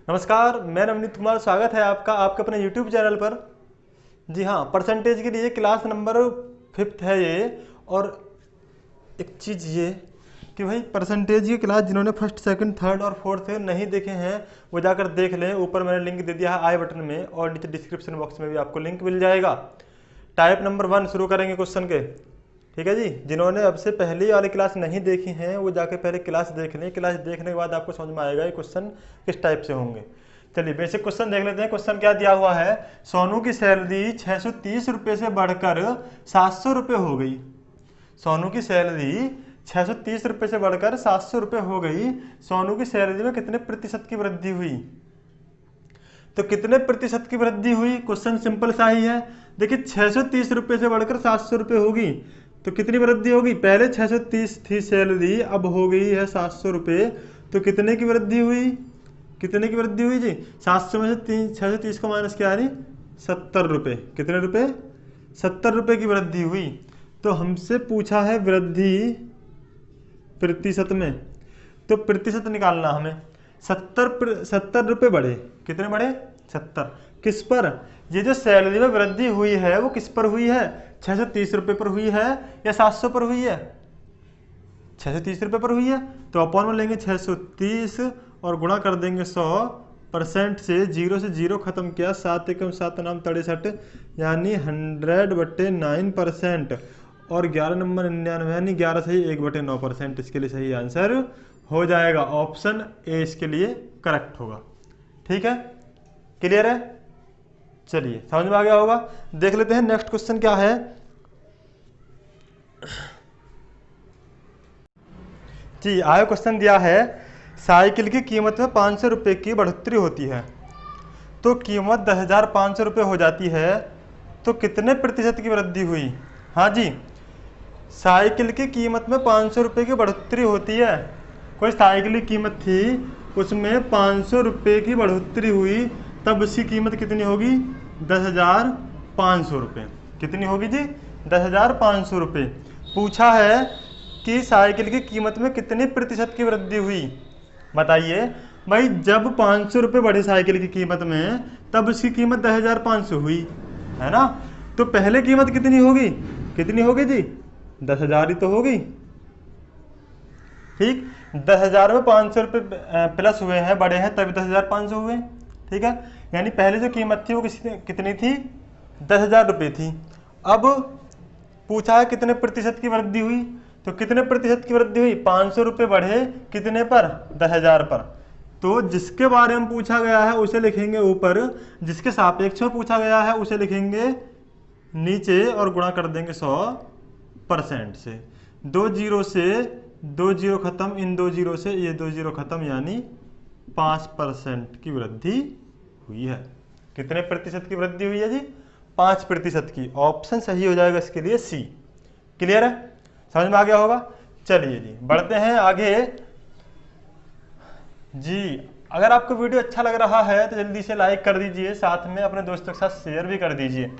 नमस्कार, मैं नवनीत कुमार। स्वागत है आपका आपके अपने YouTube चैनल पर। जी हाँ, परसेंटेज के लिए क्लास नंबर 5th है ये। और एक चीज़ ये कि भाई परसेंटेज की क्लास जिन्होंने फर्स्ट, सेकंड, थर्ड और फोर्थ नहीं देखे हैं वो जाकर देख लें। ऊपर मैंने लिंक दे दिया है आई बटन में और नीचे डिस्क्रिप्शन बॉक्स में भी आपको लिंक मिल जाएगा। टाइप नंबर 1 शुरू करेंगे क्वेश्चन के। ठीक है जी, जिन्होंने अब से पहली वाली क्लास नहीं देखी हैं वो जाके पहले क्लास देख लें। क्लास देखने के बाद आपको समझ में आएगा ये क्वेश्चन किस टाइप से होंगे। चलिए बेसिक क्वेश्चन देख लेते हैं। क्वेश्चन क्या दिया हुआ है, सोनू की सैलरी 630 रुपये से बढ़कर 700 रुपये हो गई। सोनू की सैलरी 630 रुपये से बढ़कर 700 रुपये हो गई। सोनू की सैलरी में कितने प्रतिशत की वृद्धि हुई? तो कितने प्रतिशत की वृद्धि हुई? क्वेश्चन सिंपल सा ही है। देखिए 630 रुपये से बढ़कर 700 रुपये होगी तो कितनी वृद्धि होगी? पहले 630 थी सैलरी, अब हो गई है 700 रुपये। तो कितने की वृद्धि हुई? कितने की वृद्धि हुई जी? 700 में से 630 को माइनस किया यानी 70 रुपये। कितने रुपये? 70 रुपये की वृद्धि हुई। तो हमसे पूछा है वृद्धि प्रतिशत में, तो प्रतिशत निकालना हमें। 70 रुपये बढ़े। कितने बढ़े? 70। किस पर? ये जो सैलरी में वृद्धि हुई है वो किस पर हुई है? 630 रुपये पर हुई है या 700 पर हुई है? 630 रुपये पर हुई है। तो अपॉन में लेंगे 630 और गुणा कर देंगे 100% से। 0 से 0 खत्म किया, 7 एकम 7 नाम 63 यानी 100/9%। और 11 नंबर 99 यानी 11 सही 1/9%। इसके लिए सही आंसर हो जाएगा ऑप्शन ए, इसके लिए करेक्ट होगा। ठीक है, क्लियर है? चलिए समझ में आ गया होगा। देख लेते हैं नेक्स्ट क्वेश्चन क्या है जी। आया क्वेश्चन दिया है, साइकिल की कीमत में 500 रुपये की बढ़ोतरी होती है तो कीमत 10,500 रुपये हो जाती है, तो कितने प्रतिशत की वृद्धि हुई? हाँ जी, साइकिल की कीमत में 500 रुपये की बढ़ोतरी होती है। कोई साइकिल की कीमत थी, उसमें 500 रुपये की बढ़ोतरी हुई, तब उसकी कीमत कितनी होगी? 10,500 रुपये। कितनी होगी जी? 10,500 रुपये। पूछा है कि साइकिल की कीमत में कितने प्रतिशत की वृद्धि हुई? बताइए भाई, जब 500 रुपये बढ़े साइकिल की कीमत में तब उसकी कीमत 10,500 हुई, है ना? तो पहले कीमत कितनी होगी? कितनी होगी जी? 10,000 ही तो होगी। ठीक, 10,000 में 500 रुपये प्लस हुए हैं, बड़े हैं, तभी 10,500 हुए। ठीक है, यानी पहले जो कीमत थी वो कितनी थी? 10,000 रुपये थी। अब पूछा है कितने प्रतिशत की वृद्धि हुई, तो कितने प्रतिशत की वृद्धि हुई? 500 रुपये बढ़े कितने पर? 10,000 पर। तो जिसके बारे में पूछा गया है उसे लिखेंगे ऊपर, जिसके सापेक्ष में पूछा गया है उसे लिखेंगे नीचे और गुणा कर देंगे 100% से। 2 जीरो से 2 जीरो खत्म, इन 2 जीरो से ये 2 जीरो खत्म, यानी 5% की वृद्धि हुई है। कितने प्रतिशत की वृद्धि हुई है जी? 5% की। ऑप्शन सही हो जाएगा इसके लिए सी। क्लियर है? समझ में आ गया होगा। चलिए जी बढ़ते हैं आगे जी। अगर आपको वीडियो अच्छा लग रहा है तो जल्दी से लाइक कर दीजिए, साथ में अपने दोस्तों के साथ शेयर भी कर दीजिए।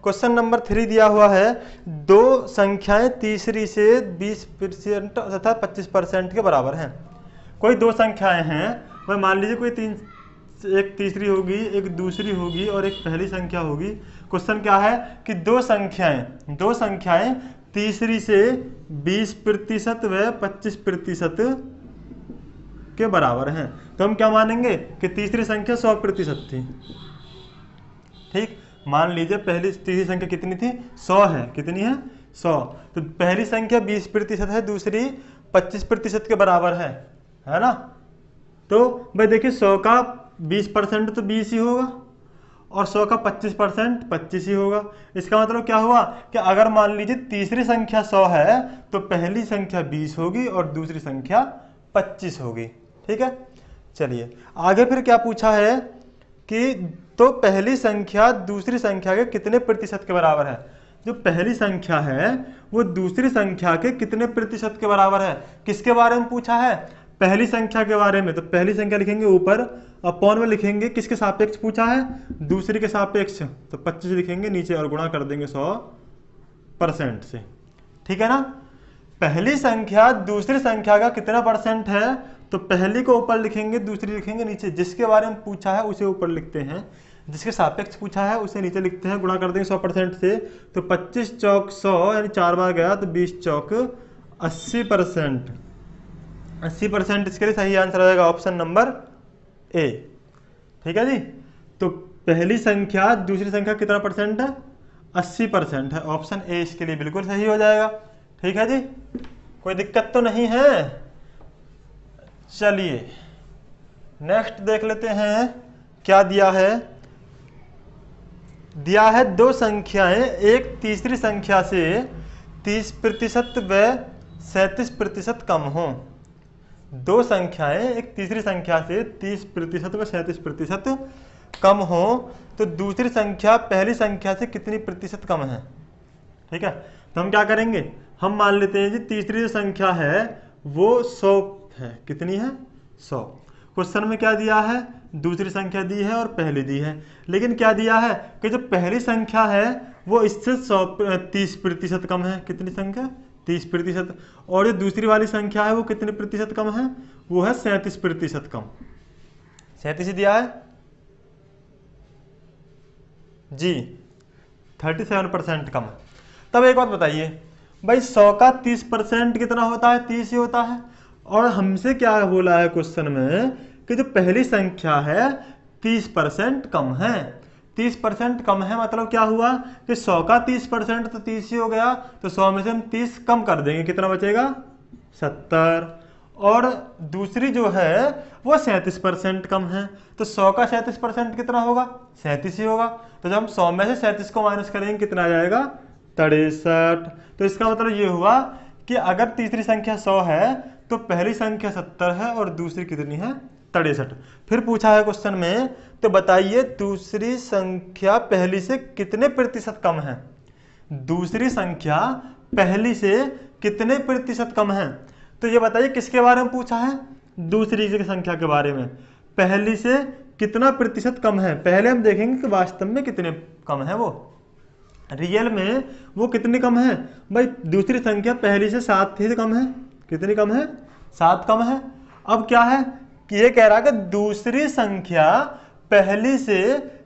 क्वेश्चन नंबर 3 दिया हुआ है, दो संख्याएं तीसरी से 20% तथा 25% के बराबर हैं। कोई दो संख्याएं हैं, वह मान लीजिए कोई एक तीसरी होगी, एक दूसरी होगी और एक पहली संख्या होगी। क्वेश्चन क्या है कि दो संख्याएं तीसरी से 20% व 25% के बराबर हैं। तो हम क्या मानेंगे कि तीसरी संख्या 100% थी। ठीक, मान लीजिए तीसरी संख्या कितनी थी? 100 है। कितनी है? 100। तो पहली संख्या 20% है, दूसरी 25% के बराबर है ना? तो भाई देखिए 100 का 20% तो 20 ही होगा और 100 का 25% 25 ही होगा। इसका मतलब क्या हुआ कि अगर मान लीजिए तीसरी संख्या 100 है तो पहली संख्या 20 होगी और दूसरी संख्या 25 होगी। ठीक है, चलिए आगे फिर क्या पूछा है कि तो पहली संख्या दूसरी संख्या के कितने प्रतिशत के बराबर है? जो पहली संख्या है वो दूसरी संख्या के कितने प्रतिशत के बराबर है? किसके बारे में पूछा है? पहली संख्या के बारे में। तो पहली संख्या लिखेंगे ऊपर, अपॉन में लिखेंगे किसके सापेक्ष पूछा है? दूसरी के सापेक्ष। तो 25 लिखेंगे नीचे और गुणा कर देंगे 100% से। ठीक है ना? पहली संख्या दूसरी संख्या का कितना परसेंट है? तो पहली को ऊपर लिखेंगे, दूसरी लिखेंगे नीचे। जिसके बारे में पूछा है उसे ऊपर लिखते हैं, जिसके सापेक्ष पूछा है उसे नीचे लिखते हैं। गुणा कर देंगे 100% से, तो 25 चौक 100 यानी 4 बार गया तो 20 चौक 80%। 80% इसके लिए सही आंसर आएगा ऑप्शन नंबर ए। ठीक है जी। तो पहली संख्या दूसरी संख्या कितना परसेंट है? 80% है। ऑप्शन ए इसके लिए बिल्कुल सही हो जाएगा। ठीक है जी, कोई दिक्कत तो नहीं है। चलिए नेक्स्ट देख लेते हैं क्या दिया है। दिया है दो संख्याएं एक तीसरी संख्या से 30% व 37% कम हो। दो संख्याएं एक तीसरी संख्या से 30% व 37% कम हो तो दूसरी संख्या पहली संख्या से कितनी प्रतिशत कम है? ठीक है, तो हम क्या करेंगे, हम मान लेते हैं जी तीसरी जो संख्या है वो 100 है। कितनी है? 100। क्वेश्चन में क्या दिया है? दूसरी संख्या दी है और पहली दी है, लेकिन क्या दिया है कि जो पहली संख्या है वो इससे 30% कम है। कितनी संख्या? 30%। और जो दूसरी वाली संख्या है वो कितने प्रतिशत कम है? वो है 37% कम। 37 दिया है जी, 37% कम। तब एक बात बताइए भाई, 100 का 30% कितना होता है? 30 ही होता है। और हमसे क्या बोला है क्वेश्चन में कि जो पहली संख्या है 30% कम है। 30% कम है मतलब क्या हुआ कि 100 का 30% तो 30 ही हो गया, तो 100 में से हम 30 कम कर देंगे, कितना बचेगा? 70। और दूसरी जो है वो 37% कम है, तो 100 का 37% कितना होगा? 37 ही होगा। तो जब हम 100 में से 37 को माइनस करेंगे कितना आ जाएगा? 63। तो इसका मतलब ये हुआ कि अगर तीसरी संख्या 100 है तो पहली संख्या 70 है और दूसरी कितनी है? 63। फिर पूछा है क्वेश्चन में, तो बताइए दूसरी संख्या पहली से कितने प्रतिशत कम है? दूसरी संख्या पहली से कितने प्रतिशत कम है? तो ये बताइए किसके बारे में पूछा है? दूसरी संख्या के बारे में। पहली से कितना प्रतिशत कम है? पहले हम देखेंगे कि वास्तव में कितने कम है, वो रियल में वो कितनी कम है। भाई दूसरी संख्या पहली से 7 ही कम है। कितनी कम है? 7 कम है। अब क्या है कि ये कह रहा है कि दूसरी संख्या पहली से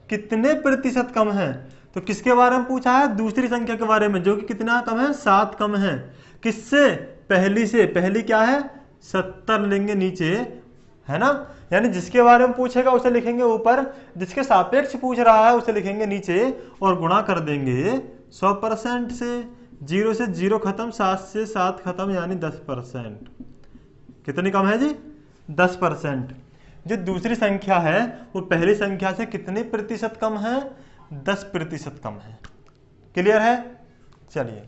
कितने प्रतिशत कम है। तो किसके बारे में पूछा है? दूसरी संख्या के बारे में, जो कि कितना कम है? 7 कम है। किससे? पहली से। पहली क्या है? 70 लेंगे नीचे, है ना। यानी जिसके बारे में पूछेगा उसे लिखेंगे ऊपर, जिसके सापेक्ष पूछ रहा है उसे लिखेंगे नीचे, और गुणा कर देंगे 100% से। 0 से 0 खत्म, 7 से 7 खत्म, यानी 10%। कितनी कम है जी? 10%। जो दूसरी संख्या है वो पहली संख्या से कितने प्रतिशत कम है? 10% कम है। क्लियर है? चलिए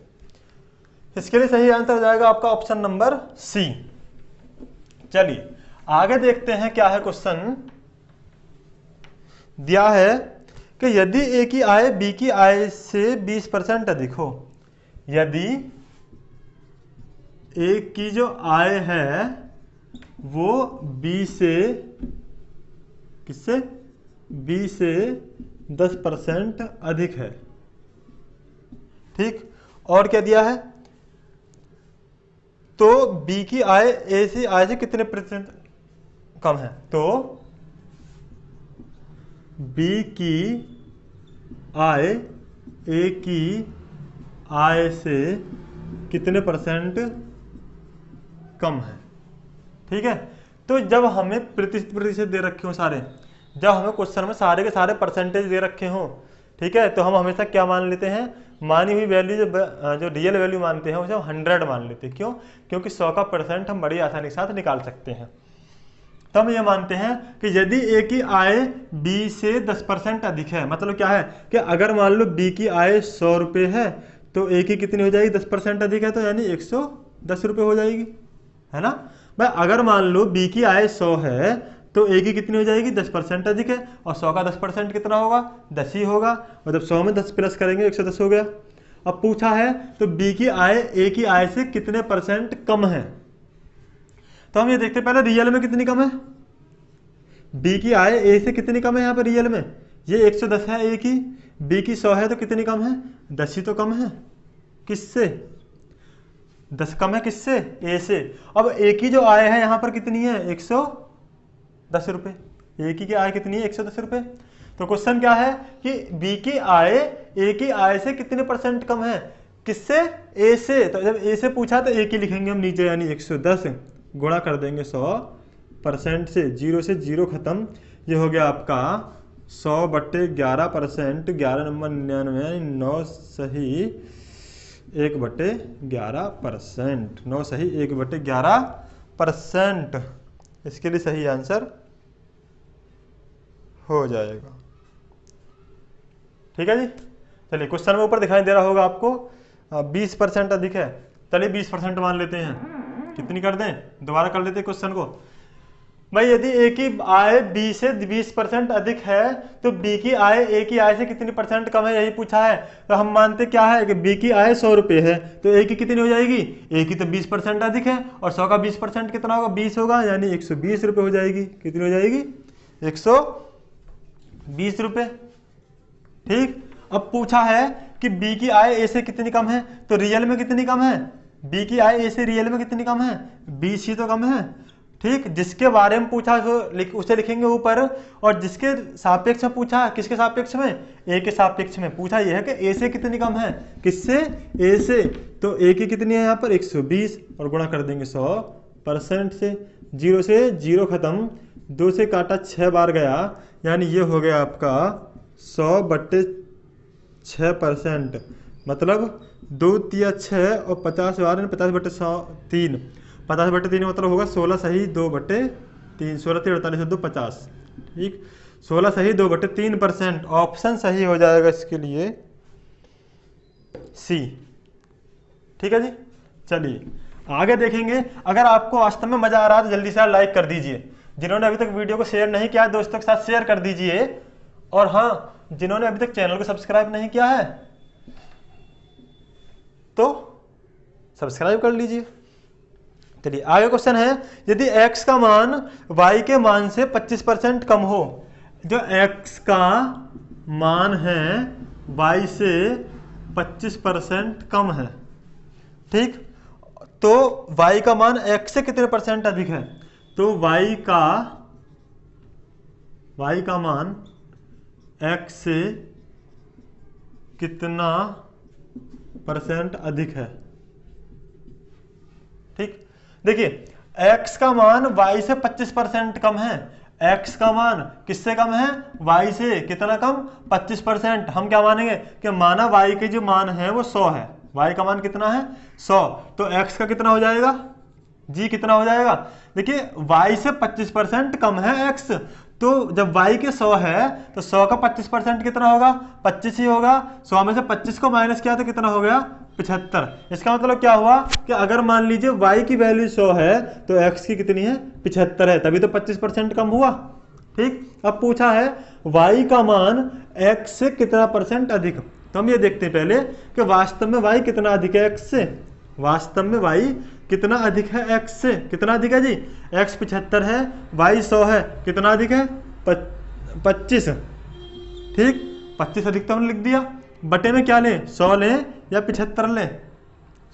इसके लिए सही आंसर हो जाएगा आपका ऑप्शन नंबर सी। चलिए आगे देखते हैं क्या है क्वेश्चन। दिया है कि यदि ए की आय बी की आय से 20% अधिक हो। यदि ए की जो आय है वो बी से किससे? बी से 10% अधिक है। ठीक, और क्या दिया है? तो बी की आय ए से आय से कितने प्रतिशत कम है? तो बी की आय ए की आय से कितने % कम है। ठीक है, तो जब हमें प्रतिशत दे रखे हो सारे, जब हमें क्वेश्चन में सारे के सारे परसेंटेज दे रखे हो, ठीक है, तो हम हमेशा क्या मान लेते हैं? मानी हुई वैल्यू जो रियल वैल्यू मानते हैं उसे हम 100 मान लेते हैं। क्यों? क्योंकि 100 का % हम बड़ी आसानी के साथ निकाल सकते हैं। तो हम ये मानते हैं कि यदि ए की आय बी से 10% अधिक है, मतलब क्या है कि अगर मान लो बी की आय 100 रुपये है तो ए की कितनी हो जाएगी? 10% अधिक है, तो यानी 110 रुपये हो जाएगी, है ना भाई। अगर मान लो बी की आय 100 है तो ए की कितनी हो जाएगी? 10% अधिक है, और 100 का 10% कितना होगा? 10 ही होगा। मतलब 100 में 10 प्लस करेंगे 110 हो गया। अब पूछा है तो बी की आय ए की आय से कितने % कम है। तो हम ये देखते हैं पहले रियल में कितनी कम है। बी की आय ए से कितनी कम है? यहाँ पर रियल में ये 110 है ए की, बी की 100 है तो कितनी कम है? 10 ही तो कम है। किससे? 10 कम है किससे? ए से। अब ए की जो आय है यहाँ पर कितनी है? 110 रुपये। ए की आय कितनी है? 110 रुपये। तो क्वेश्चन क्या है कि बी की आय ए की आय से कितने परसेंट कम है? किससे? ए से। तो जब ए से पूछा तो ए की लिखेंगे हम नीचे, यानी 110 गुणा कर देंगे 100% से, 0 से 0 खत्म। ये हो गया आपका 100/11%, 11 नंबर 99, 9 सही 1/11%, 9 सही 1/11%। इसके लिए सही आंसर हो जाएगा। ठीक है जी। चलिए क्वेश्चन में ऊपर दिखाई दे रहा होगा आपको 20% अधिक है। चलिए 20% मान लेते हैं। कितनी कर दें? दोबारा कर लेते हैं क्वेश्चन को। भाई यदि ए की आय बी से 20% अधिक है तो बी की आय ए की आय से कितनी परसेंट कम है, यही पूछा है। तो हम मानते क्या है कि बी की आय 100 रुपये है तो ए की कितनी हो जाएगी? ए की तो 20% अधिक है और 100 का 20% कितना होगा? 20 होगा, यानी 120 रुपये हो जाएगी। कितनी हो जाएगी? 120 रुपये। ठीक। अब पूछा है कि बी की आय ए से कितनी कम है, तो रियल में कितनी कम है? बी की आय ए से रियल में कितनी कम है? 20 ही तो कम है। ठीक। जिसके बारे में पूछा उसे लिखेंगे ऊपर, और जिसके सापेक्ष में पूछा, किसके सापेक्ष में? ए के सापेक्ष में। पूछा यह है कि ए से कितनी कम है? किससे? ए से। तो ए की कितनी है यहाँ पर? 120 और गुणा कर देंगे 100% से, 0 से 0 खत्म, 2 से काटा 6 बार गया, यानी ये हो गया आपका 100/6%। मतलब 2 तिया 6 और 50 बार 50/100 50/3 मतलब होगा 16 सही 2/3, 16 3 48 2 50। ठीक। 16 सही 2/3%। ऑप्शन सही हो जाएगा इसके लिए सी। ठीक है जी। चलिए आगे देखेंगे। अगर आपको वास्तव में मजा आ रहा है तो जल्दी से लाइक कर दीजिए। जिन्होंने अभी तक वीडियो को शेयर नहीं किया है दोस्तों के साथ शेयर कर दीजिए। और हाँ, जिन्होंने अभी तक चैनल को सब्सक्राइब नहीं किया है तो सब्सक्राइब कर लीजिए। चलिए आगे क्वेश्चन है, यदि x का मान y के मान से 25% कम हो। जो x का मान है y से 25% कम है। ठीक। तो y का मान x से कितने परसेंट अधिक है? तो y का मान x से कितना परसेंट अधिक है? ठीक। देखिए x का मान y से 25% कम है। x का मान किससे कम है? y से। कितना कम? 25%। हम क्या मानेंगे कि माना y के जो मान है वो 100 है। y का मान कितना है? 100। तो x का कितना हो जाएगा जी? कितना हो जाएगा? देखिए y से 25% कम है x, तो जब y के 100 है तो 100 का 25% कितना होगा? 25 ही होगा। 100 में से 25 को माइनस किया तो कितना हो गया? 75। इसका मतलब क्या हुआ कि अगर मान लीजिए y की वैल्यू 100 है तो x की कितनी है? 75 है, तभी तो 25% कम हुआ। ठीक। अब पूछा है y का मान x से कितना परसेंट अधिक। तो हम ये देखते हैं पहले कि वास्तव में y कितना अधिक है x से। वास्तव में y कितना अधिक है x से? कितना अधिक है जी? x 75 है, y 100 है, कितना अधिक है? 25। ठीक। 25 अधिक तो हमने लिख दिया। बटे में क्या लें? 100 लें या 75 लें?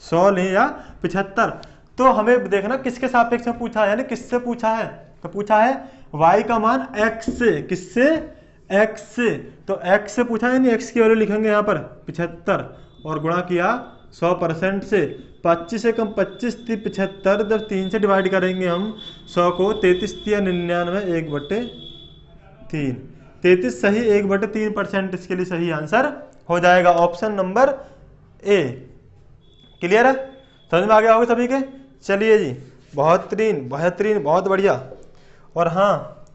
100 लें या 75? तो हमें देखना किसके सापेक्ष में पूछा है, यानी किससे पूछा है। तो पूछा है y का मान x से। किससे? x से। तो x से पूछा है, यानी x की वैल्यू लिखेंगे यहाँ पर 75 और गुणा किया 100% से। 25 से कम 25 थी 75, जब 3 से डिवाइड करेंगे हम 100 को, 33 या 99 1/3, 33 सही 1/3%। इसके लिए सही आंसर हो जाएगा ऑप्शन नंबर ए। क्लियर है? समझ में आ गया होगा सभी के? चलिए जी, बेहतरीन बहुत बढ़िया। और हाँ,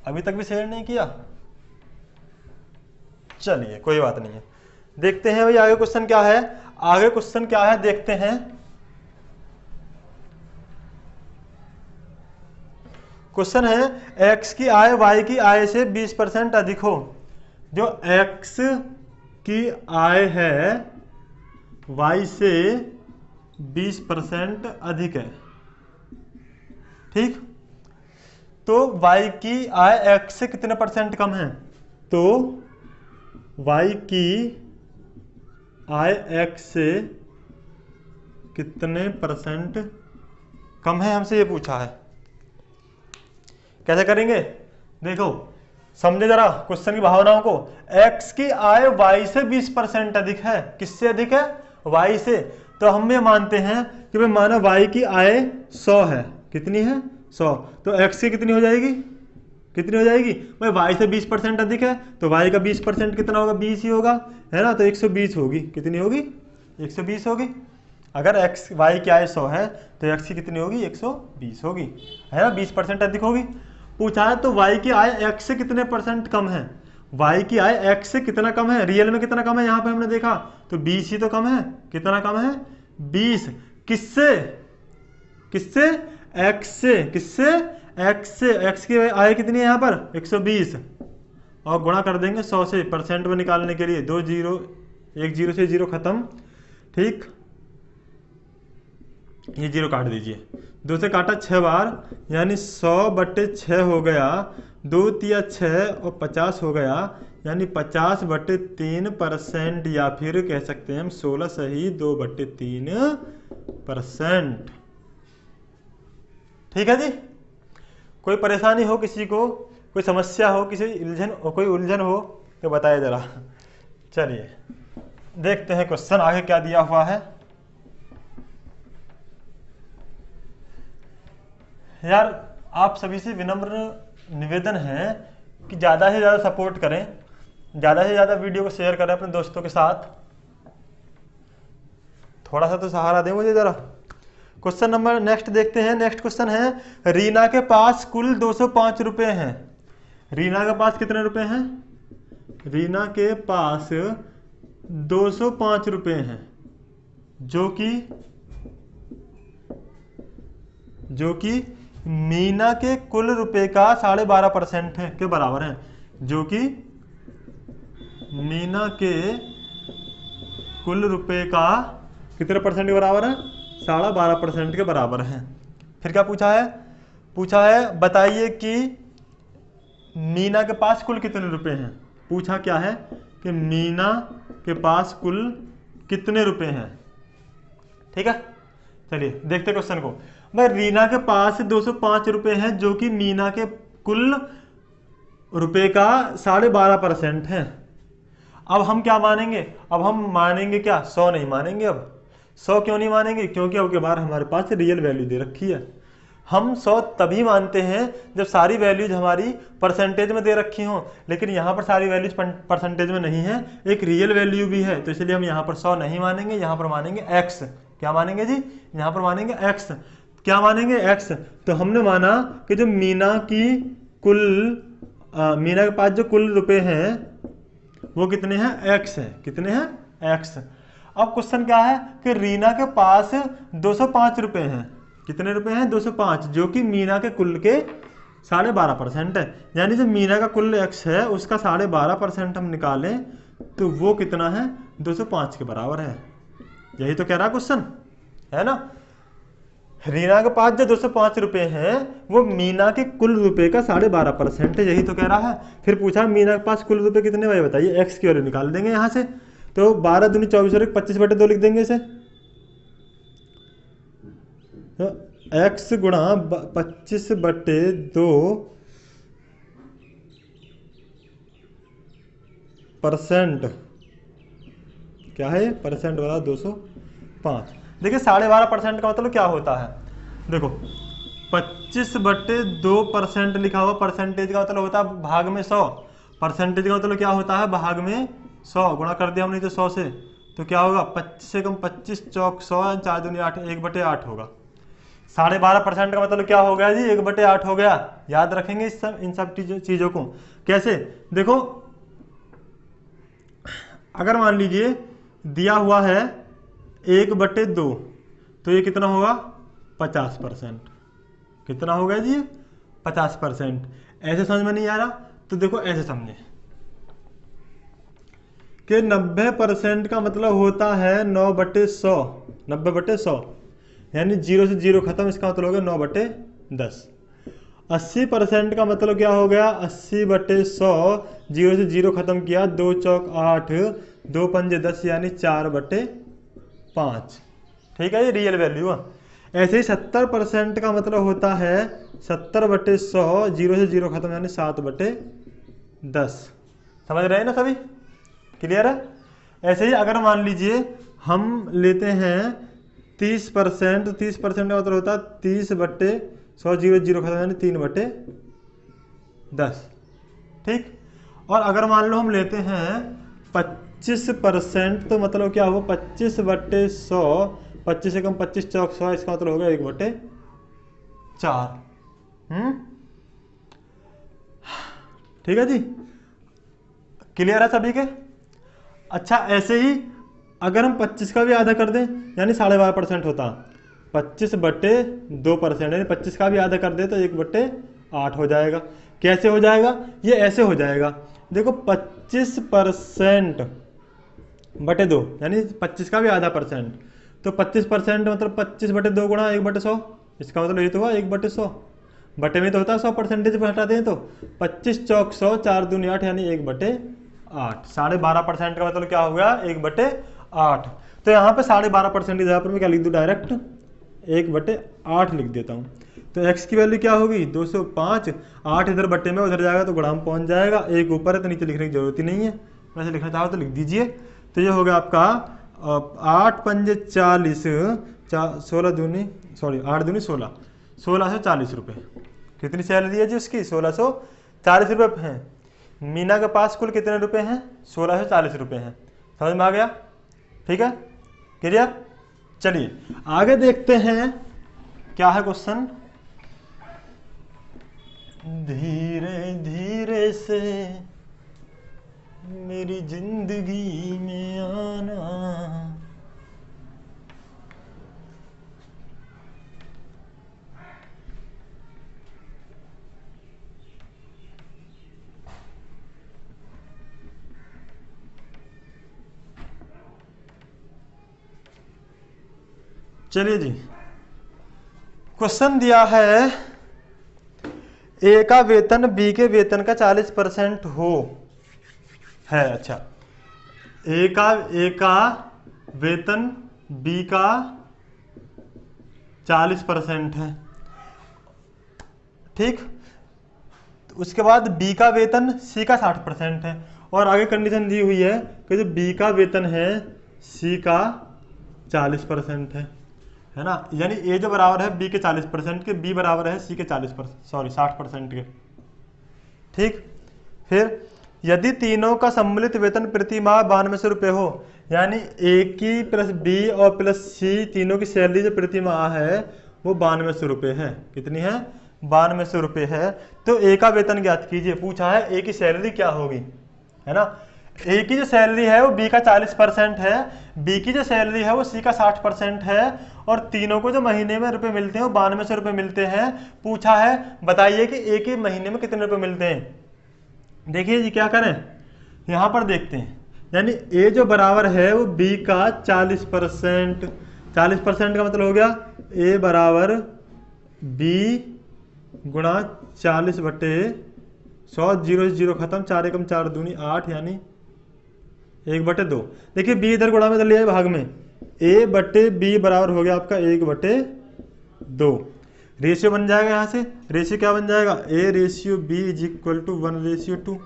अभी तक भी शेयर नहीं किया? चलिए कोई बात नहीं है, देखते हैं भाई आगे क्वेश्चन क्या है। आगे क्वेश्चन क्या है देखते हैं। क्वेश्चन है x की आय y की आय से 20% अधिक हो। जो x की आय है y से 20% अधिक है। ठीक। तो y की आय x से कितने परसेंट कम है? तो y की आय x से कितने परसेंट कम है, हमसे ये पूछा है। कैसे करेंगे, देखो समझे जरा क्वेश्चन की भावनाओं को। x की आय y से 20% अधिक है। किससे अधिक है, y से। तो हम ये मानते हैं कि भाई माना y की आय 100 है। कितनी है, 100। तो x की कितनी हो जाएगी, कितनी हो जाएगी भाई, y से 20% अधिक है तो y का 20% कितना होगा, 20 ही होगा, है ना। तो 120 होगी। कितनी होगी, 120 होगी। अगर x y की आय 100 है तो x की कितनी होगी, 120 होगी, है ना, 20% अधिक होगी। पूछा है तो y की आय x से कितने परसेंट कम है, y की आय x से कितना कम है, रियल में कितना कम है, यहाँ पे हमने देखा तो 20 ही तो कम है। कितना कम है, 20। किससे, किससे, x से। किससे, x से। x की आय कितनी है यहाँ पर, 120, और गुणा कर देंगे 100 से परसेंट में निकालने के लिए। 2 जीरो, 1 जीरो से 0 खत्म, ठीक। ये 0 काट दीजिए, 2 से काटा 6 बार, यानी 100/6 हो गया। 2 तिया 6 और 50 हो गया, यानी 50/3%, या फिर कह सकते हैं हम 16 सही 2/3%। ठीक है जी। कोई परेशानी हो किसी को, कोई समस्या हो, किसी कोई उलझन हो तो बताइए जरा। चलिए देखते हैं क्वेश्चन आगे क्या दिया हुआ है। यार आप सभी से विनम्र निवेदन है कि ज़्यादा से ज़्यादा सपोर्ट करें, ज़्यादा से ज़्यादा वीडियो को शेयर करें अपने दोस्तों के साथ। थोड़ा सा तो सहारा दें मुझे ज़रा। क्वेश्चन नंबर नेक्स्ट देखते हैं। नेक्स्ट क्वेश्चन है, रीना के पास कुल 205 रुपये हैं। रीना के पास कितने रुपए हैं, रीना के पास 205 रुपये हैं, जो कि मीना के कुल रुपए का 12.5% है के बराबर है। जो कि मीना के कुल रुपए का कितने परसेंट के बराबर है, 12.5% के बराबर है। फिर क्या पूछा है, पूछा है बताइए कि मीना के पास कुल कितने रुपए हैं। पूछा क्या है कि मीना के पास कुल कितने रुपए हैं। ठीक है, चलिए देखते क्वेश्चन को। भाई रीना के पास 205 रुपए हैं, जो कि मीना के कुल रुपए का 12.5% है। अब हम क्या मानेंगे, अब हम मानेंगे क्या, 100 नहीं मानेंगे। अब 100 क्यों नहीं मानेंगे, क्योंकि अब के बार हमारे पास रियल वैल्यू दे रखी है। हम 100 तभी मानते हैं जब सारी वैल्यूज हमारी परसेंटेज में दे रखी हों, लेकिन यहाँ पर सारी वैल्यूज परसेंटेज में नहीं है, एक रियल वैल्यू भी है। तो इसलिए हम यहाँ पर 100 नहीं मानेंगे, यहाँ पर मानेंगे x। क्या मानेंगे जी, यहाँ पर मानेंगे x। क्या मानेंगे, x। तो हमने माना कि जो मीना की कुल मीना के पास जो कुल रुपए हैं वो कितने हैं, x है। कितने हैं, x। अब क्वेश्चन क्या है कि रीना के पास 205 रुपए हैं। कितने रुपए हैं, 205, जो कि मीना के कुल के 12.5% है। यानी जो मीना का कुल x है उसका 12.5% हम निकालें तो वो कितना है, 205 के बराबर है। यही तो कह रहा क्वेश्चन, है ना। रीना के पास जो 205 रुपए हैं वो मीना के कुल रुपए का 12.5% है, यही तो कह रहा है। फिर पूछा मीना के पास कुल रुपए कितने, भाई बताइए। x की वैल्यू निकाल देंगे यहाँ से, तो 12 दूनी 24 और 25/2 लिख देंगे इसे। तो x गुणा 25/2 % क्या है, परसेंट वाला 205। देखिए 12.5% का मतलब क्या होता है, देखो 25/2% लिखा हुआ, परसेंटेज का मतलब होता है भाग में 100। परसेंटेज का मतलब क्या होता है, भाग में 100। गुणा कर दिया हमने तो 100 से, तो क्या होगा, 25 से कम 25 चौक 100, 4 दूनी 8, 1/8 होगा। 12.5% का मतलब क्या हो गया जी, 1/8 हो गया। याद रखेंगे इन सब चीज़ों को। कैसे, देखो अगर मान लीजिए दिया हुआ है 1/2, तो ये कितना होगा, 50%। कितना होगा जी, 50%। ऐसे समझ में नहीं आ रहा तो देखो ऐसे समझे कि 90% का मतलब होता है 9/100। 90/100 यानी 0 से 0 खत्म, इसका मतलब हो गया 9/10। 80% का मतलब क्या हो गया, 80/100, 0 से 0 खत्म किया, 2 चौक 8, 2 पंजे 10, यानी 4/5। ठीक है, ये रियल वैल्यू है। ऐसे ही 70% का मतलब होता है 70/100, 0 से 0 खत्म, यानी 7/10। समझ रहे हैं ना सभी? क्लियर है? ऐसे ही अगर मान लीजिए हम लेते हैं 30%, तो 30% का मतलब होता है 30/100, 0 0 खत्म, यानी 3/10। ठीक। और अगर मान लो हम लेते हैं 25%, तो मतलब क्या होगा 25/100, 25 से कम 25 चौक 100, इसका मतलब होगा 1/4। ठीक है जी, क्लियर है सभी के? अच्छा, ऐसे ही अगर हम 25 का भी आधा कर दें, यानी 12.5% होता, 25/2%, यानी 25 का भी आधा कर दे तो 1/8 हो जाएगा। कैसे हो जाएगा? ये ऐसे हो जाएगा, देखो 25%/2, यानी 25 का भी आधा %, तो 25% मतलब 25/2 गुणा 1/100, इसका मतलब ये तो हुआ 1/100, बटे में तो होता है 100%, पर हटाते हैं तो 25 चौक 100, 4 दूनी 8, यानी 1/8। 12.5% का मतलब क्या हो गया? 1/8। तो यहाँ पे 12.5% की जगह पर मैं क्या लिख दूँ? डायरेक्ट 1/8 लिख देता हूँ। तो x की वैल्यू क्या होगी? 205। 8 इधर बट्टे में उधर जाएगा तो गुणा में पहुँच जाएगा, एक ऊपर है तो नीचे लिखने की जरूरत ही नहीं है, वैसे लिखना चाहो तो लिख दीजिए। तो ये हो गया आपका 8 पंजे 40, 16 दूनी, सॉरी 8 दूनी 16, 1640 रुपये। कितनी सैलरी है जी उसकी? 1640 रुपये हैं। मीना के पास कुल कितने रुपए हैं? 1640 रुपये हैं। समझ में आ गया? ठीक है, क्लियर? चलिए आगे देखते हैं क्या है क्वेश्चन। धीरे धीरे से मेरी जिंदगी में आना, चलिए जी, क्वेश्चन दिया है ए का वेतन बी के वेतन का 40% हो है। अच्छा, ए का वेतन बी का 40% है, ठीक। उसके बाद बी का वेतन सी का 60% है, और आगे कंडीशन दी हुई है कि जो बी का वेतन है सी का 40% है ना, यानी ए जो बराबर है बी के 40% के, बी बराबर है सी के 60% के। ठीक। फिर यदि तीनों का सम्मिलित वेतन प्रति माह 9200 रुपये हो, यानी ए की प्लस बी और प्लस सी तीनों की सैलरी जो प्रति माह है वो 9200 रुपये है। कितनी है? 9200 रुपये है। तो ए का वेतन ज्ञात कीजिए, पूछा है ए की सैलरी क्या होगी, है ना। ए की जो सैलरी है वो बी का 40% है, बी की जो सैलरी है वो सी का 60% है, और तीनों को जो महीने में रुपए मिलते हैं वो 9200 रुपये मिलते हैं। पूछा है बताइए कि ए के महीने में कितने रुपए मिलते हैं। देखिए जी क्या करें, यहाँ पर देखते हैं, यानी ए जो बराबर है वो बी का 40%, 40% का मतलब हो गया ए बराबर बी गुणा 40/100, 0 से 0 खत्म, 4 एकम 4 दूनी 8, यानी 1/2। देखिए बी इधर गुणा में इधर लिया भाग में, ए बटे बी बराबर हो गया आपका 1/2। रेशियो बन जाएगा, यहाँ से रेशियो क्या बन जाएगा? A ratio B is equal to 1/2,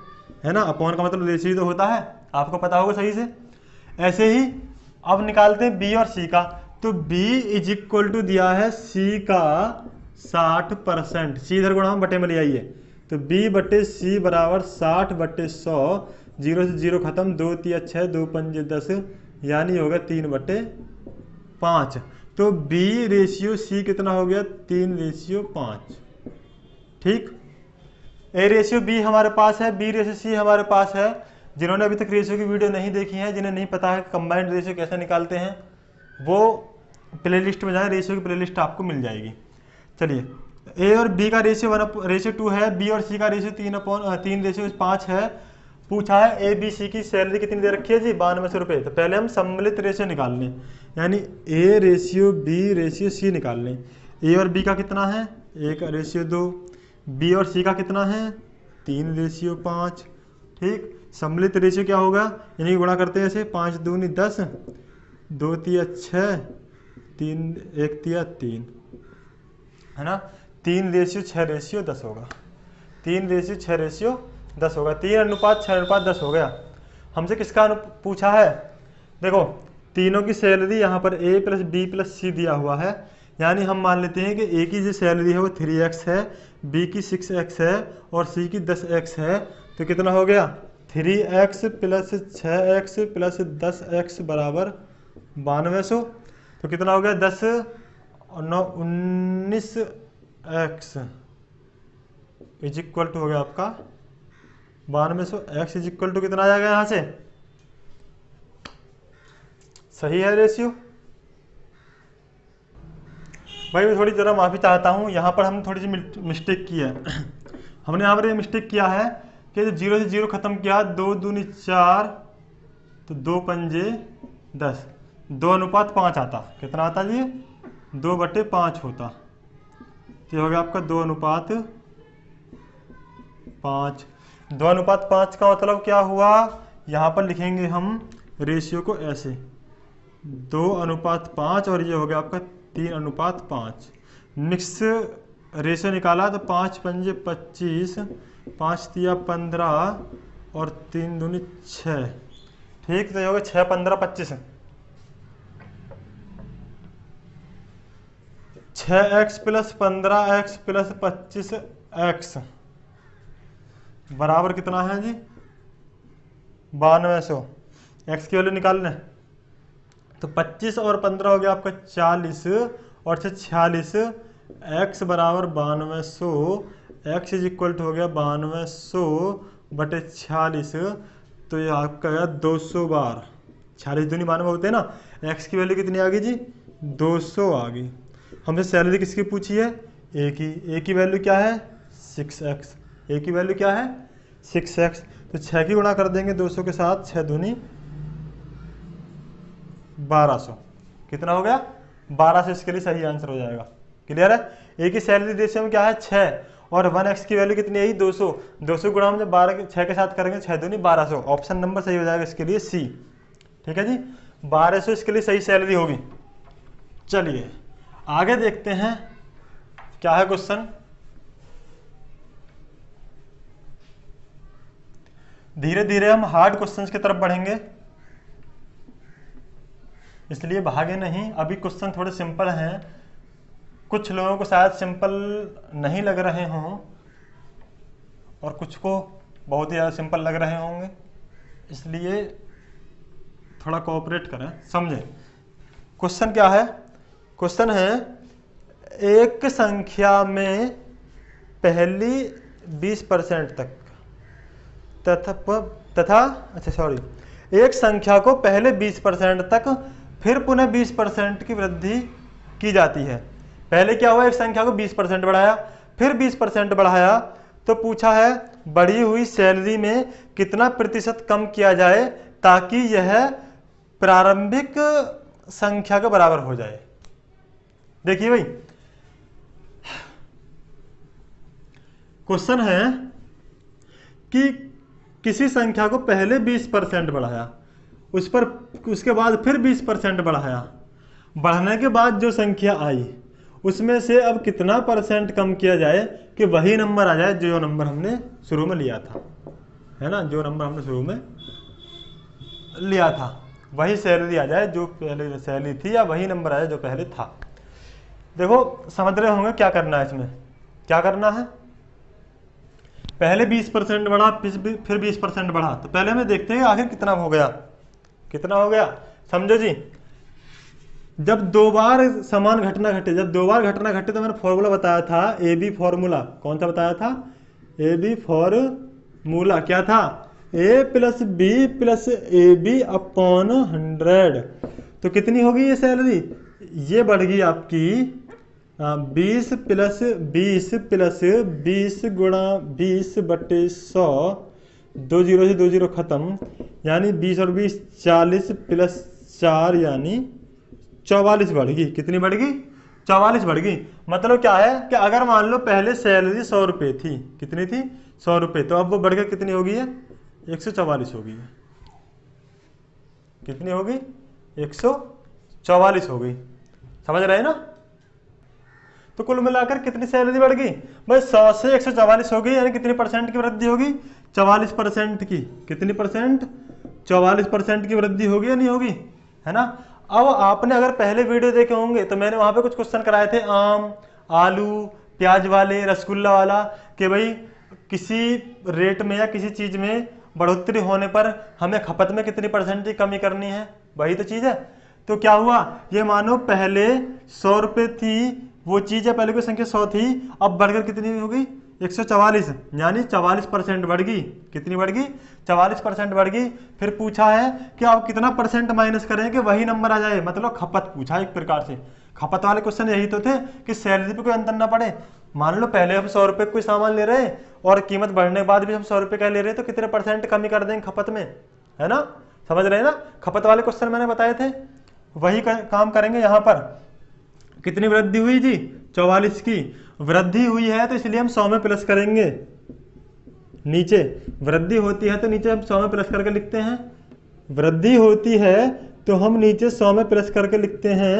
है ना। अपॉन का मतलब रेशियो तो होता है, आपको पता होगा सही से। ऐसे ही अब निकालते हैं बी और सी का, तो बी इज इक्वल टू दिया है सी का 60%, सी इधर गुणा बटे में ले आइए, तो बी बटे सी बराबर 60/100, 0 से 0 खत्म, 2 3 6, 2 5 10, यानी होगा 3/5। तो बी रेशियो सी कितना हो गया? 3/5। ठीक। ए रेशियो बी हमारे पास है, बी रेशियो सी हमारे पास है। जिन्होंने अभी तक रेशियो की वीडियो नहीं देखी है, जिन्हें नहीं पता है कंबाइंड रेशियो कैसे निकालते हैं, वो प्लेलिस्ट में जाएं, रेशियो की प्लेलिस्ट आपको मिल जाएगी। चलिए, ए और बी का रेशियो 2 है, बी और सी का रेशियो 3/5 है। पूछा है ए बी सी की सैलरी कितनी दे रखी है जी? 9200 रुपये। तो पहले हम सम्मिलित रेशियो निकाल लें, यानी A ratio B ratio C निकाल लें। ए और बी का कितना है? 1/2। बी और सी का कितना है? 3/5। ठीक। सम्मिलित रेशियो क्या होगा? यानी गुणा करते हैं ऐसे, 5 दूनी 10, 2 3 6, 3 1 तिया 3 है ना, 3:6:10 होगा, 3:6:10 होगा, 3:6:10 हो गया। हमसे किसका पूछा है, देखो तीनों की सैलरी यहाँ पर A + B + C दिया हुआ है, यानी हम मान लेते हैं कि A की जो सैलरी है वो 3x है, B की 6x है और C की 10x है। तो कितना हो गया, 3x + 6x + 10x बराबर 9200। तो कितना हो गया, 10 और 9 19x इज इक्वल टू हो गया आपका 9200। x इज इक्वल टू कितना आ जाएगा यहाँ से, सही है रेशियो। भाई मैं थोड़ी ज़रा माफ़ी चाहता हूँ, यहाँ पर हमने थोड़ी सी मिस्टेक की है। हमने यहाँ पर ये मिस्टेक किया है कि 0 से 0 खत्म किया, 2 दूनी 4 तो 2 पंजे 10, 2:5 आता, कितना आता जी, 2/5 होता। तो हो गया आपका 2:5। 2:5 का मतलब क्या हुआ, यहाँ पर लिखेंगे हम रेशियो को ऐसे 2:5 और ये हो गया आपका 3:5। मिक्स रेशियो निकाला तो 5 पंजे 25, 5 तिया 15 और 3 दूनी 6, ठीक। तो ये हो गया 6 15 25, 6x + 15x + 25x बराबर कितना है जी, 9200। x की वैल्यू निकाल लें तो 25 और 15 हो गया आपका 40 और 46, x बराबर 9200, x इज इक्वल टू हो गया 9200/46। तो ये आपका गया 200 बार, 46 दूनी 92 होते हैं ना। x की वैल्यू कितनी आ गई जी, 200 आ गई। हमसे सैलरी किसकी पूछी है, a की वैल्यू क्या है 6x, a की वैल्यू क्या है 6x। तो 6 की गुणा कर देंगे 200 के साथ, 6 दूनी 1200, कितना हो गया 1200। इसके लिए सही आंसर हो जाएगा। क्लियर है, ए की सैलरी रेशियो में क्या है 6 और 1x की वैल्यू कितनी आई 200, 200 गुणा हम जब 6 के साथ करेंगे 6 दूनी 1200, ऑप्शन नंबर सही हो जाएगा इसके लिए सी। ठीक है जी, 1200 इसके लिए सही सैलरी होगी। चलिए आगे देखते हैं क्या है क्वेश्चन। धीरे धीरे हम हार्ड क्वेश्चंस की तरफ बढ़ेंगे, इसलिए भागे नहीं। अभी क्वेश्चन थोड़े सिंपल हैं, कुछ लोगों को शायद सिंपल नहीं लग रहे हों और कुछ को बहुत ही ज़्यादा सिंपल लग रहे होंगे, इसलिए थोड़ा कोऑपरेट करें, समझें। क्वेश्चन क्या है, क्वेश्चन है एक संख्या में पहली 20% तक तथा एक संख्या को पहले 20% तक फिर पुनः 20% की वृद्धि की जाती है। पहले क्या हुआ, एक संख्या को 20% बढ़ाया, फिर 20% बढ़ाया, तो पूछा है बढ़ी हुई सैलरी में कितना प्रतिशत कम किया जाए ताकि यह प्रारंभिक संख्या के बराबर हो जाए। देखिए भाई, क्वेश्चन है कि किसी संख्या को पहले 20% बढ़ाया, उसके बाद फिर 20% बढ़ाया, बढ़ने के बाद जो संख्या आई उसमें से अब कितना % कम किया जाए कि वही नंबर आ जाए जो नंबर हमने शुरू में लिया था, है ना, जो नंबर हमने शुरू में लिया था वही सैलरी आ जाए जो पहले सैलरी थी, या वही नंबर आ जाए जो पहले था। देखो समझ रहे होंगे क्या करना है, इसमें क्या करना है, पहले 20% बढ़ा फिर 20% बढ़ा, तो पहले हमें देखते हैं आखिर कितना हो गया, कितना हो गया। समझो जी, जब दो बार समान घटना घटे, जब दो बार घटना घटे तो मैंने फॉर्मूला बताया था, ए बी फॉर्मूला। कौन सा बताया था, ए बी फॉर्मूला क्या था, a + b + ab अपॉन 100। तो कितनी होगी ये सैलरी, ये बढ़ गई आपकी 20 + 20 + 20 गुणा 20/100, 2 0 से 2 0 खत्म, यानी 20 और 20 40 + 4 यानी 44 बढ़ गई। कितनी बढ़ गई, 44 बढ़ गई। मतलब क्या है कि अगर मान लो पहले सैलरी 100 रुपये थी, कितनी थी 100 रुपये, तो अब वो बढ़कर कितनी हो गई है 144 हो गई है। कितनी हो गई 144 हो गई। समझ रहे हैं ना। तो कुल मिलाकर कितनी सैलरी बढ़ गई भाई, 100 से 144 हो गई, यानी कितनी परसेंट की वृद्धि होगी, 44% की। कितनी परसेंट, 44% की वृद्धि होगी या नहीं होगी, है ना। अब आपने अगर पहले वीडियो देखे होंगे तो मैंने वहां पे कुछ क्वेश्चन कराए थे, आम, आलू, प्याज वाले, रसगुल्ला वाला, कि भाई किसी रेट में या किसी चीज में बढ़ोतरी होने पर हमें खपत में कितनी परसेंट की कमी करनी है, वही तो चीज है। तो क्या हुआ, ये मानो पहले 100 रुपये थी वो चीज है, पहले की संख्या 100 थी, अब बढ़कर कितनी हो गई 144, यानी 44% बढ़ गई। कितनी बढ़ गई, 44% बढ़ गई। फिर पूछा है कि आप कितना परसेंट माइनस करें कि वही नंबर आ जाए, मतलब खपत पूछा एक प्रकार से। खपत वाले क्वेश्चन यही तो थे कि सैलरी पे कोई अंतर ना पड़े। मान लो पहले हम 100 रुपये कोई सामान ले रहे हैं और कीमत बढ़ने के बाद भी हम 100 रुपये का ले रहे हैं, तो कितने परसेंट कमी कर देंगे खपत में, है ना। समझ रहे हैं ना, खपत वाले क्वेश्चन मैंने बताए थे, वही काम करेंगे यहाँ पर। कितनी वृद्धि हुई जी, 44 की वृद्धि हुई है, तो इसलिए हम 100 में प्लस करेंगे। नीचे वृद्धि होती है तो नीचे हम 100 में प्लस करके लिखते हैं, वृद्धि होती है तो हम नीचे 100 में प्लस करके लिखते हैं,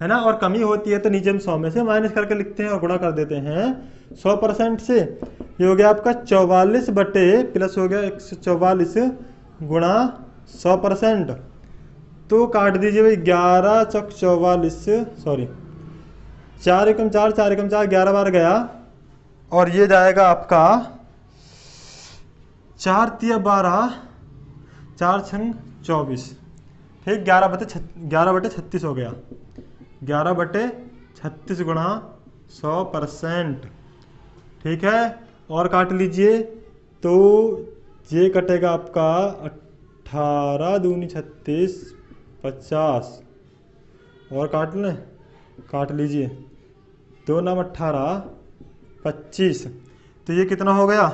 है ना। और कमी होती है तो नीचे हम 100 में से माइनस करके लिखते हैं और गुणा कर देते हैं 100% से। ये हो गया आपका 44 बटे प्लस हो गया 144 गुणा 100%। तो काट दीजिए भाई, 11 चौक 44, सॉरी 4 एकम 4, 4 एकम 4, 11 बार गया, और ये जाएगा आपका 4 तिया 12, 4 छंग 24, ठीक। 11 बटे 36 हो गया, 11 बटे 36 गुणा 100%, ठीक है। और काट लीजिए, तो ये कटेगा आपका 18 दूनी 36, 50, और काट लें, काट लीजिए, 2 नाम 18, 25। तो ये कितना हो गया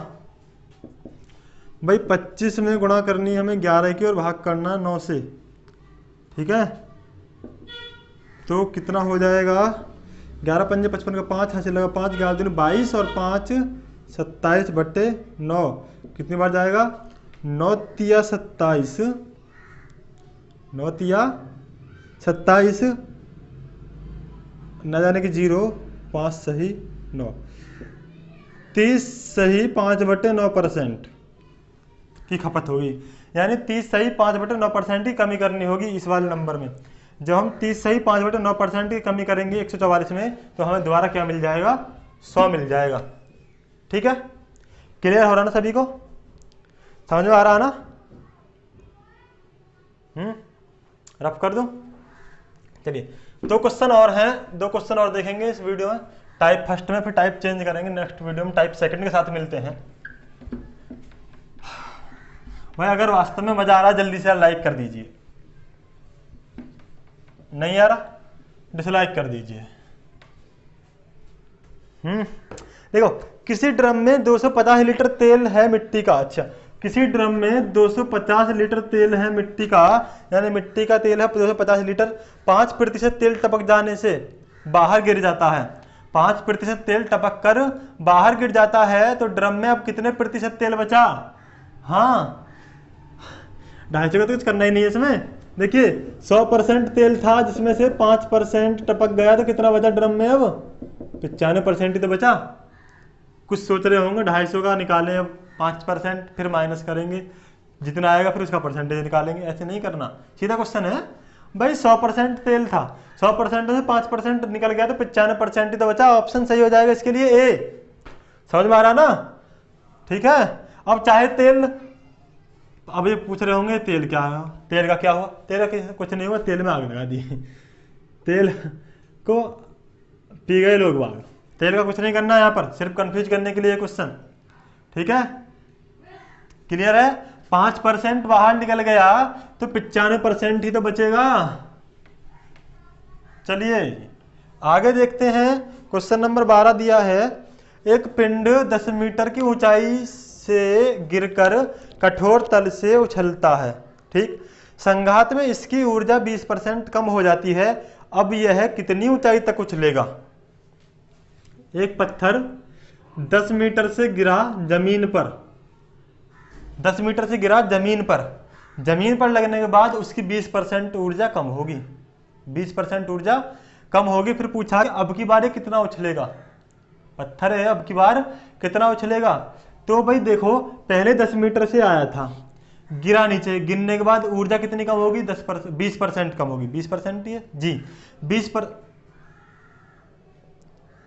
भाई, 25 में गुणा करनी है हमें 11 की और भाग करना 9 से, ठीक है। तो कितना हो जाएगा, 11 पंजे 55 का 5 हासिल लगा, 5 11 दिन 22 और 5 27 बटे 9, कितनी बार जाएगा, 9 तिया 27, 9 तिया 27, न जाने की 0, 5 सही 9, 30 सही 5 बटे 9% की खपत होगी, यानी 30 सही 5 बटे 9% की कमी करनी होगी इस वाले नंबर में। जब हम 30 सही 5 बटे 9% की कमी करेंगे 144 में, तो हमें दोबारा क्या मिल जाएगा, 100 मिल जाएगा, ठीक है। क्लियर हो रहा ना सभी को, समझ में आ रहा है ना। रफ कर दूं, चलिए 2 क्वेश्चन और हैं, 2 क्वेश्चन और देखेंगे इस वीडियो में, टाइप फर्स्ट में, फिर टाइप चेंज करेंगे नेक्स्ट वीडियो में, टाइप सेकंड के साथ मिलते हैं। भाई अगर वास्तव में मजा आ रहा है जल्दी से लाइक कर दीजिए, नहीं आ रहा डिसलाइक कर दीजिए। देखो, किसी ड्रम में 250 लीटर तेल है मिट्टी का, अच्छा किसी ड्रम में 250 लीटर तेल है मिट्टी का, यानी मिट्टी का तेल है 250 लीटर, 5% तेल टपक जाने से बाहर गिर जाता है, 5% तेल टपक कर बाहर गिर जाता है, तो ड्रम में अब कितने प्रतिशत तेल बचा। हाँ 250 का तो कुछ करना ही नहीं है इसमें। देखिए 100% तेल था जिसमें से 5% टपक गया, तो कितना बचा ड्रम में, अब 95% ही तो बचा। कुछ सोच रहे होंगे 250 का निकालें अब 5%, फिर माइनस करेंगे जितना आएगा, फिर उसका परसेंटेज निकालेंगे, ऐसे नहीं करना, सीधा क्वेश्चन है भाई। 100% तेल था, 100% से 5% निकल गया, तो 95% ही तो बचा, ऑप्शन सही हो जाएगा इसके लिए ए। समझ में आ रहा ना, ठीक है। अब चाहे तेल, अब ये पूछ रहे होंगे तेल क्या है, तेल का क्या हुआ, तेल का कुछ नहीं हुआ, तेल में आग लगा दी तेल को पी गए लोग बाग, तेल का कुछ नहीं करना है यहाँ पर, सिर्फ कंफ्यूज करने के लिए क्वेश्चन, ठीक है। क्लियर है, 5% बाहर निकल गया तो 95% ही तो बचेगा। चलिए आगे देखते हैं, क्वेश्चन नंबर 12 दिया है, एक पिंड 10 मीटर की ऊंचाई से गिरकर कठोर तल से उछलता है, ठीक। संघात में इसकी ऊर्जा 20% कम हो जाती है, अब यह कितनी ऊंचाई तक उछलेगा। एक पत्थर 10 मीटर से गिरा जमीन पर, 10 मीटर से गिरा जमीन पर लगने के बाद उसकी 20% ऊर्जा कम होगी, 20% ऊर्जा कम होगी। फिर पूछा कि अब की बार ये कितना उछलेगा, पत्थर है अब की बार कितना उछलेगा। तो भाई देखो पहले 10 मीटर से आया था, गिरा नीचे, गिरने के बाद ऊर्जा कितनी कम होगी, 20% कम होगी। 20% ही है जी,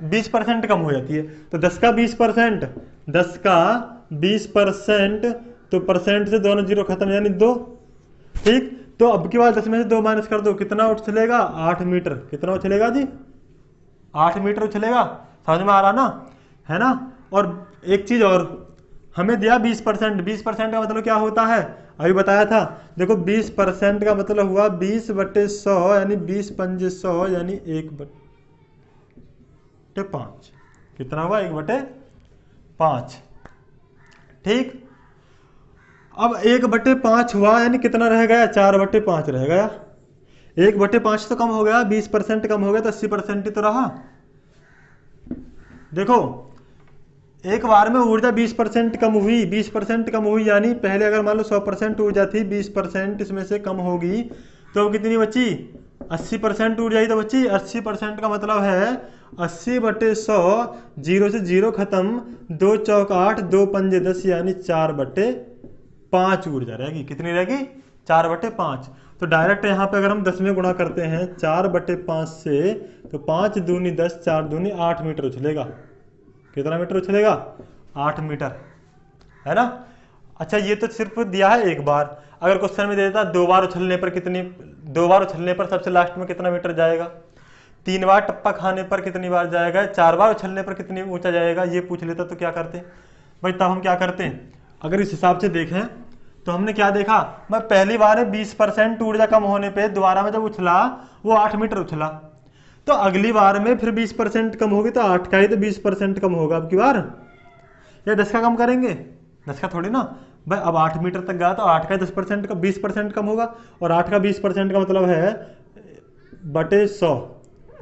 20% कम हो जाती है। तो 10 का 20%, 10 का 20%, तो परसेंट से दोनों जीरो खत्म, यानी 2। ठीक, तो अब की बार 10 में से 2 माइनस कर दो, कितना उछलेगा, 8 मीटर। कितना उछलेगा जी, 8 मीटर उछलेगा। समझ में आ रहा ना, है ना। और एक चीज और, हमें दिया 20%, 20% का मतलब क्या होता है, अभी बताया था। देखो 20% का मतलब हुआ 20/100, यानी 20×5, यानी 1/5। कितना हुआ, 1/5। ठीक, अब 1/5 हुआ, यानी कितना रह गया, 4/5 रह गया। 1/5 तो कम हो गया, 20% कम हो गया, तो 80% ही तो रहा। देखो एक बार में ऊर्जा 20% कम हुई, 20% कम हुई, यानी पहले अगर मान लो 100% ऊर्जा थी, 20% इसमें से कम होगी, तो कितनी बची, 80% ऊर्जा ही तो बची। 80% का मतलब है 80/100, 0 से 0 खत्म, 2 चौक 8, 2 पंजे 10, यानी 4/5 ऊर्जा रहेगी। कितनी रहेगी, 4/5। तो डायरेक्ट यहाँ पे अगर हम 10 में गुणा करते हैं 4/5 से, तो 5 दूनी 10, 4 दूनी 8 मीटर उछलेगा। कितना मीटर उछलेगा, 8 मीटर, है ना। अच्छा ये तो सिर्फ दिया है एक बार, अगर क्वेश्चन में दे देता 2 बार उछलने पर कितनी, 2 बार उछलने पर सबसे लास्ट में कितना मीटर जाएगा, 3 बार टप्पा खाने पर कितनी बार जाएगा, 4 बार उछलने पर कितनी ऊंचा जाएगा, ये पूछ लेता तो क्या करते भाई। तब हम क्या करते हैं, अगर इस हिसाब से देखें तो हमने क्या देखा, मैं पहली बार 20% ऊर्जा कम होने पे दोबारा में जब उछला वो 8 मीटर उछला, तो अगली बार में फिर 20% कम होगी, तो 8 का ही तो 20% कम होगा अब की बार, या 10 का कम करेंगे, 10 का थोड़ी ना भाई। अब 8 मीटर तक गया तो 8 का 10% का 20% कम होगा, और 8 का 20% का मतलब है बटे 100,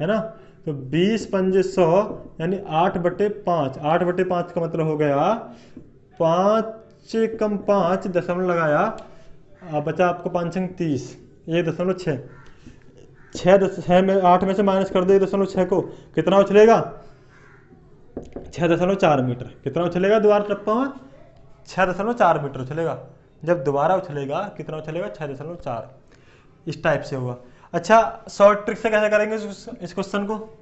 है ना। तो 20×100 यानी 8/5, 8/5 का मतलब हो गया 5 कम 5 दशमलव लगाया, बचा आपको 5 30, 1.6, 6 में 8 में से माइनस कर दो 1.6 को, कितना उछलेगा, 6.4 मीटर। कितना उछलेगा दोबारा टप्पा में, 6.4 मीटर उछलेगा। जब दोबारा उछलेगा कितना उछलेगा, 6.4। इस टाइप से होगा। अच्छा शॉर्ट ट्रिक से कैसे करेंगे इस क्वेश्चन को,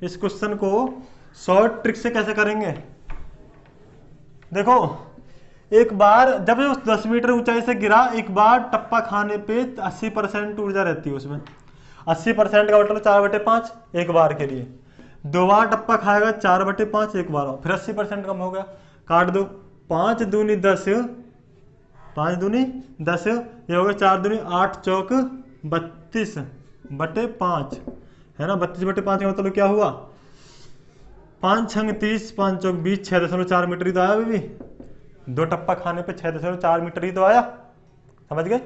इस क्वेश्चन को शॉर्ट ट्रिक से कैसे करेंगे। देखो एक बार जब 10 मीटर ऊंचाई से गिरा, एक बार टप्पा खाने पे 80% ऊर्जा रहती है उसमें। 80% का मतलब 4/5 एक बार के लिए, 2 बार टप्पा खाएगा 4/5 एक बार, फिर 80% कम हो गया, काट दो, 5 दूनी 10, 5 दूनी 10, ये हो गया 4 दूनी 8 चौक 32/5, है ना। 32/5 का मतलब क्या हुआ, 5 छंग 30, 5 चौक 20, 6.4 मीटर ही तो आया अभी भी। 2 टप्पा खाने पे 6.4 मीटर ही तो आया, समझ गए।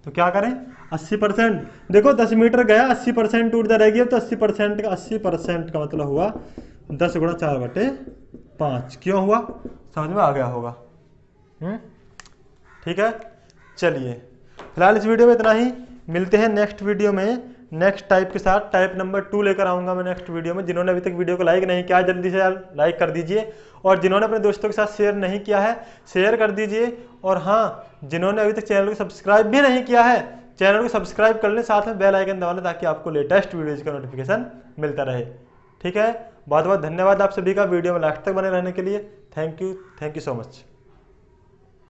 तो क्या करें, 80%, देखो 10 मीटर गया, 80% ऊर्जा रहेगी, तो 80% का मतलब हुआ 10 × 4/5। क्यों हुआ, समझ में आ गया होगा। ठीक है, चलिए फिलहाल इस वीडियो में इतना ही, मिलते हैं नेक्स्ट वीडियो में नेक्स्ट टाइप के साथ। टाइप नंबर 2 लेकर आऊंगा मैं नेक्स्ट वीडियो में। जिन्होंने अभी तक वीडियो को लाइक नहीं किया जल्दी से लाइक कर दीजिए, और जिन्होंने अपने दोस्तों के साथ शेयर नहीं किया है शेयर कर दीजिए, और हाँ जिन्होंने अभी तक चैनल को सब्सक्राइब भी नहीं किया है चैनल को सब्सक्राइब कर लें, साथ में बेल आइकन दबा लें ताकि आपको लेटेस्ट वीडियोज़ का नोटिफिकेशन मिलता रहे। ठीक है, बहुत बहुत धन्यवाद आप सभी का वीडियो में लास्ट तक बने रहने के लिए। Thank you so much.